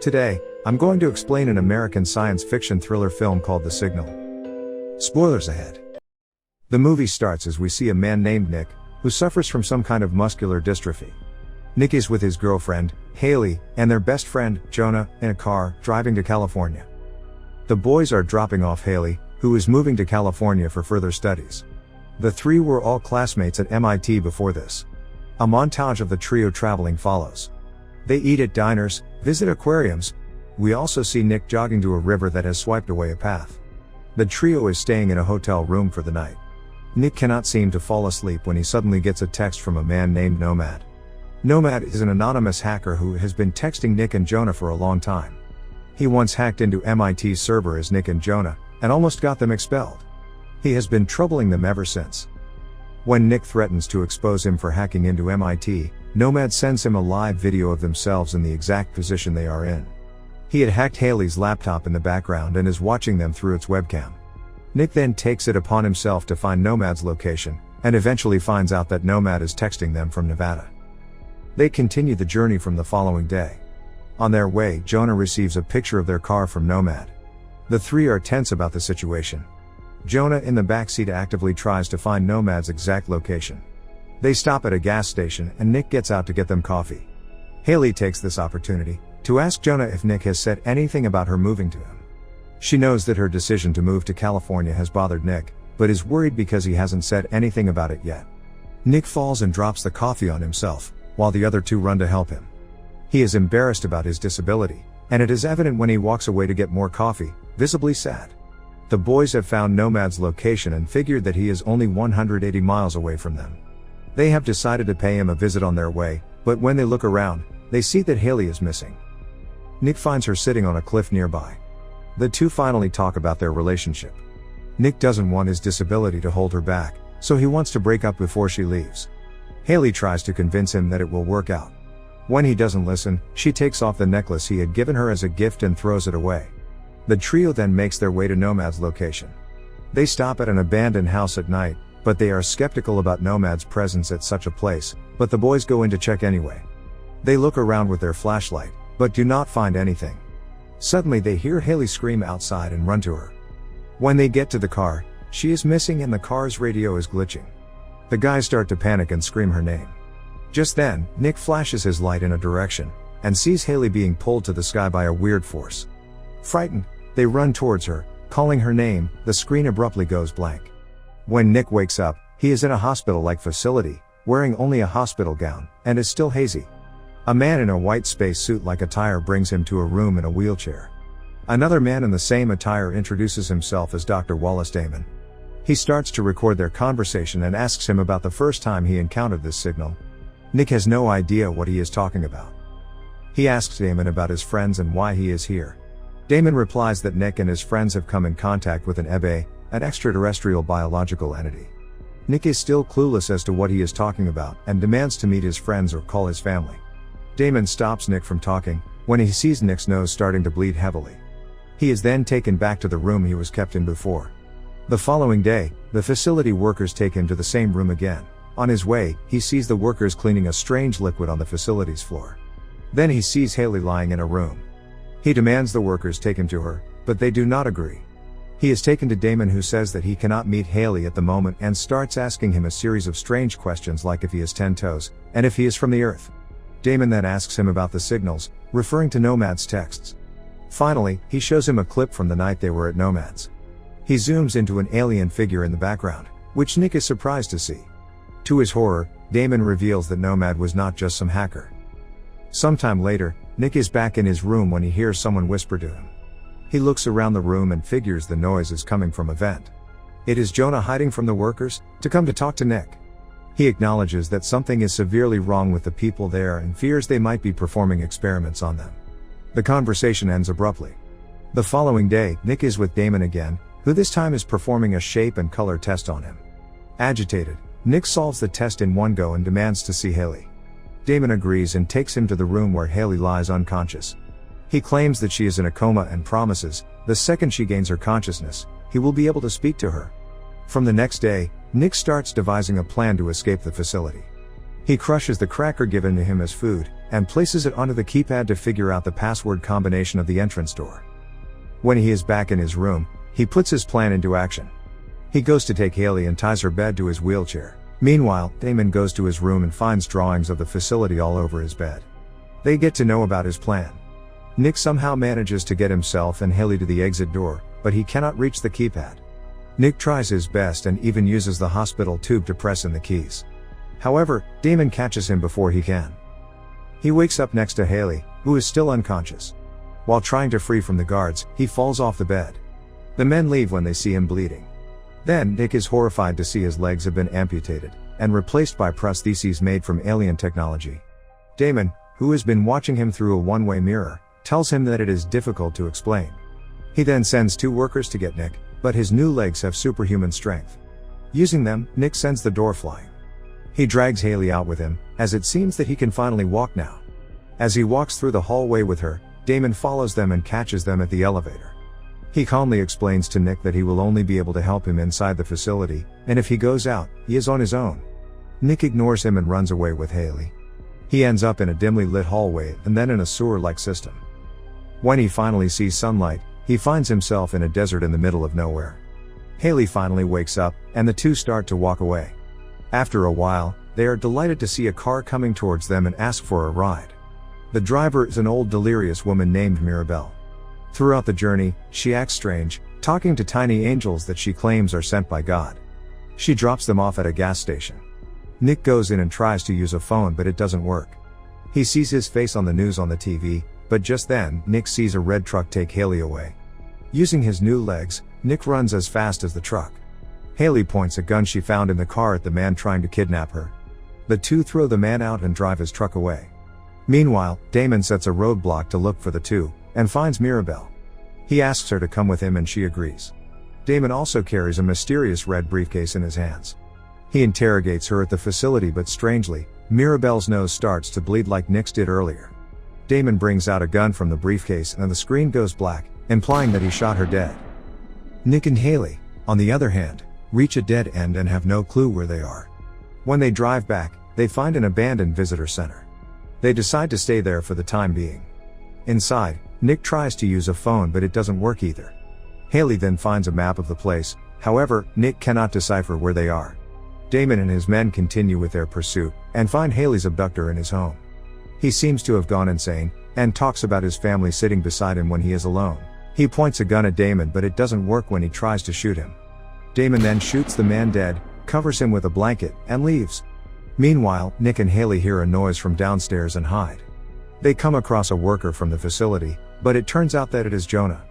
Today, I'm going to explain an American science fiction thriller film called The Signal. Spoilers ahead. The movie starts as we see a man named Nick, who suffers from some kind of muscular dystrophy. Nick is with his girlfriend, Haley, and their best friend, Jonah, in a car, driving to California. The boys are dropping off Haley, who is moving to California for further studies. The three were all classmates at MIT before this. A montage of the trio traveling follows. They eat at diners, visit aquariums. We also see Nick jogging to a river that has swiped away a path. The trio is staying in a hotel room for the night. Nick cannot seem to fall asleep when he suddenly gets a text from a man named Nomad. Nomad is an anonymous hacker who has been texting Nick and Jonah for a long time. He once hacked into MIT's server as Nick and Jonah, and almost got them expelled. He has been troubling them ever since. When Nick threatens to expose him for hacking into MIT, Nomad sends him a live video of themselves in the exact position they are in. He had hacked Haley's laptop in the background and is watching them through its webcam. Nick then takes it upon himself to find Nomad's location, and eventually finds out that Nomad is texting them from Nevada. They continue the journey from the following day. On their way, Jonah receives a picture of their car from Nomad. The three are tense about the situation. Jonah in the backseat actively tries to find Nomad's exact location. They stop at a gas station and Nick gets out to get them coffee. Haley takes this opportunity to ask Jonah if Nick has said anything about her moving to him. She knows that her decision to move to California has bothered Nick, but is worried because he hasn't said anything about it yet. Nick falls and drops the coffee on himself, while the other two run to help him. He is embarrassed about his disability, and it is evident when he walks away to get more coffee, visibly sad. The boys have found Nomad's location and figured that he is only 180 miles away from them. They have decided to pay him a visit on their way, but when they look around, they see that Haley is missing. Nick finds her sitting on a cliff nearby. The two finally talk about their relationship. Nick doesn't want his disability to hold her back, so he wants to break up before she leaves. Haley tries to convince him that it will work out. When he doesn't listen, she takes off the necklace he had given her as a gift and throws it away. The trio then makes their way to Nomad's location. They stop at an abandoned house at night, but they are skeptical about Nomad's presence at such a place, but the boys go in to check anyway. They look around with their flashlight, but do not find anything. Suddenly they hear Haley scream outside and run to her. When they get to the car, she is missing and the car's radio is glitching. The guys start to panic and scream her name. Just then, Nick flashes his light in a direction, and sees Haley being pulled to the sky by a weird force. Frightened, they run towards her, calling her name. The screen abruptly goes blank. When Nick wakes up, he is in a hospital-like facility, wearing only a hospital gown, and is still hazy. A man in a white spacesuit-like attire brings him to a room in a wheelchair. Another man in the same attire introduces himself as Dr. Wallace Damon. He starts to record their conversation and asks him about the first time he encountered this signal. Nick has no idea what he is talking about. He asks Damon about his friends and why he is here. Damon replies that Nick and his friends have come in contact with an EBE, an extraterrestrial biological entity. Nick is still clueless as to what he is talking about and demands to meet his friends or call his family. Damon stops Nick from talking, when he sees Nick's nose starting to bleed heavily. He is then taken back to the room he was kept in before. The following day, the facility workers take him to the same room again. On his way, he sees the workers cleaning a strange liquid on the facility's floor. Then he sees Haley lying in a room. He demands the workers take him to her, but they do not agree. He is taken to Damon, who says that he cannot meet Haley at the moment and starts asking him a series of strange questions like if he has 10 toes, and if he is from the Earth. Damon then asks him about the signals, referring to Nomad's texts. Finally, he shows him a clip from the night they were at Nomad's. He zooms into an alien figure in the background, which Nick is surprised to see. To his horror, Damon reveals that Nomad was not just some hacker. Sometime later, Nick is back in his room when he hears someone whisper to him. He looks around the room and figures the noise is coming from a vent. It is Jonah hiding from the workers, to come to talk to Nick. He acknowledges that something is severely wrong with the people there and fears they might be performing experiments on them. The conversation ends abruptly. The following day, Nick is with Damon again, who this time is performing a shape and color test on him. Agitated, Nick solves the test in one go and demands to see Haley. Damon agrees and takes him to the room where Haley lies unconscious. He claims that she is in a coma and promises, the second she gains her consciousness, he will be able to speak to her. From the next day, Nick starts devising a plan to escape the facility. He crushes the cracker given to him as food, and places it onto the keypad to figure out the password combination of the entrance door. When he is back in his room, he puts his plan into action. He goes to take Haley and ties her bed to his wheelchair. Meanwhile, Damon goes to his room and finds drawings of the facility all over his bed. They get to know about his plan. Nick somehow manages to get himself and Haley to the exit door, but he cannot reach the keypad. Nick tries his best and even uses the hospital tube to press in the keys. However, Damon catches him before he can. He wakes up next to Haley, who is still unconscious. While trying to free from the guards, he falls off the bed. The men leave when they see him bleeding. Then, Nick is horrified to see his legs have been amputated, and replaced by prostheses made from alien technology. Damon, who has been watching him through a one-way mirror, tells him that it is difficult to explain. He then sends 2 workers to get Nick, but his new legs have superhuman strength. Using them, Nick sends the door flying. He drags Haley out with him, as it seems that he can finally walk now. As he walks through the hallway with her, Damon follows them and catches them at the elevator. He calmly explains to Nick that he will only be able to help him inside the facility, and if he goes out, he is on his own. Nick ignores him and runs away with Haley. He ends up in a dimly lit hallway and then in a sewer-like system. When he finally sees sunlight, he finds himself in a desert in the middle of nowhere. Haley finally wakes up, and the two start to walk away. After a while, they are delighted to see a car coming towards them and ask for a ride. The driver is an old delirious woman named Mirabelle. Throughout the journey, she acts strange, talking to tiny angels that she claims are sent by God. She drops them off at a gas station. Nick goes in and tries to use a phone, but it doesn't work. He sees his face on the news on the TV, but just then, Nick sees a red truck take Haley away. Using his new legs, Nick runs as fast as the truck. Haley points a gun she found in the car at the man trying to kidnap her. The two throw the man out and drive his truck away. Meanwhile, Damon sets a roadblock to look for the two, and finds Mirabelle. He asks her to come with him and she agrees. Damon also carries a mysterious red briefcase in his hands. He interrogates her at the facility, but strangely, Mirabelle's nose starts to bleed like Nick's did earlier. Damon brings out a gun from the briefcase and the screen goes black, implying that he shot her dead. Nick and Haley, on the other hand, reach a dead end and have no clue where they are. When they drive back, they find an abandoned visitor center. They decide to stay there for the time being. Inside, Nick tries to use a phone, but it doesn't work either. Haley then finds a map of the place, however, Nick cannot decipher where they are. Damon and his men continue with their pursuit, and find Haley's abductor in his home. He seems to have gone insane, and talks about his family sitting beside him when he is alone. He points a gun at Damon, but it doesn't work when he tries to shoot him. Damon then shoots the man dead, covers him with a blanket, and leaves. Meanwhile, Nick and Haley hear a noise from downstairs and hide. They come across a worker from the facility, but it turns out that it is Jonah.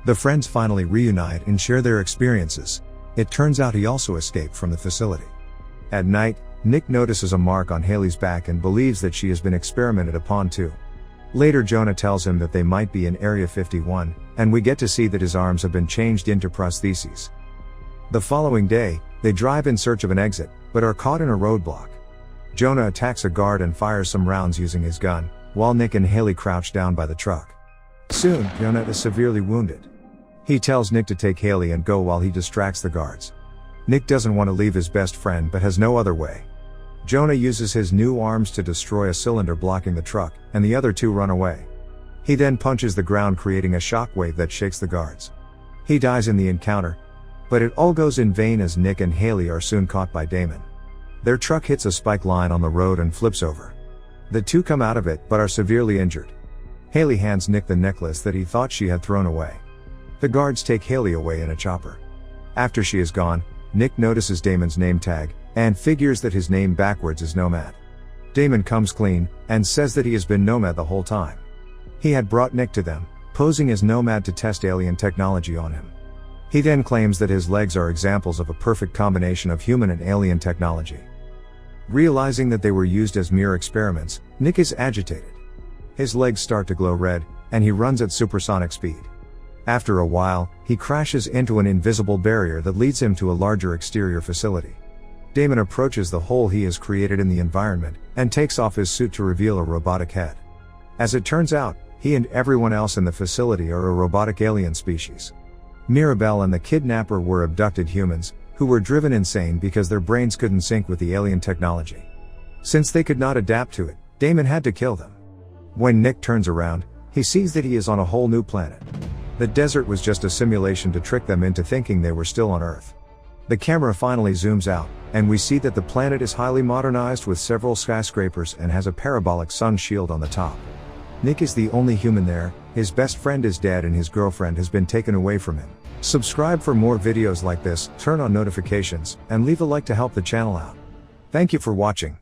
The friends finally reunite and share their experiences. It turns out he also escaped from the facility. At night, Nick notices a mark on Haley's back and believes that she has been experimented upon too. Later, Jonah tells him that they might be in Area 51, and we get to see that his arms have been changed into prostheses. The following day, they drive in search of an exit, but are caught in a roadblock. Jonah attacks a guard and fires some rounds using his gun, while Nick and Haley crouch down by the truck. Soon, Jonah is severely wounded. He tells Nick to take Haley and go while he distracts the guards. Nick doesn't want to leave his best friend but has no other way. Jonah uses his new arms to destroy a cylinder blocking the truck, and the other two run away. He then punches the ground, creating a shockwave that shakes the guards. He dies in the encounter, but it all goes in vain as Nick and Haley are soon caught by Damon. Their truck hits a spike line on the road and flips over. The two come out of it but are severely injured. Haley hands Nick the necklace that he thought she had thrown away. The guards take Haley away in a chopper. After she is gone, Nick notices Damon's name tag, and figures that his name backwards is Nomad. Damon comes clean, and says that he has been Nomad the whole time. He had brought Nick to them, posing as Nomad to test alien technology on him. He then claims that his legs are examples of a perfect combination of human and alien technology. Realizing that they were used as mere experiments, Nick is agitated. His legs start to glow red, and he runs at supersonic speed. After a while, he crashes into an invisible barrier that leads him to a larger exterior facility. Damon approaches the hole he has created in the environment, and takes off his suit to reveal a robotic head. As it turns out, he and everyone else in the facility are a robotic alien species. Mirabelle and the kidnapper were abducted humans, who were driven insane because their brains couldn't sync with the alien technology. Since they could not adapt to it, Damon had to kill them. When Nick turns around, he sees that he is on a whole new planet. The desert was just a simulation to trick them into thinking they were still on Earth. The camera finally zooms out, and we see that the planet is highly modernized with several skyscrapers and has a parabolic sun shield on the top. Nick is the only human there, his best friend is dead and his girlfriend has been taken away from him. Subscribe for more videos like this, turn on notifications, and leave a like to help the channel out. Thank you for watching.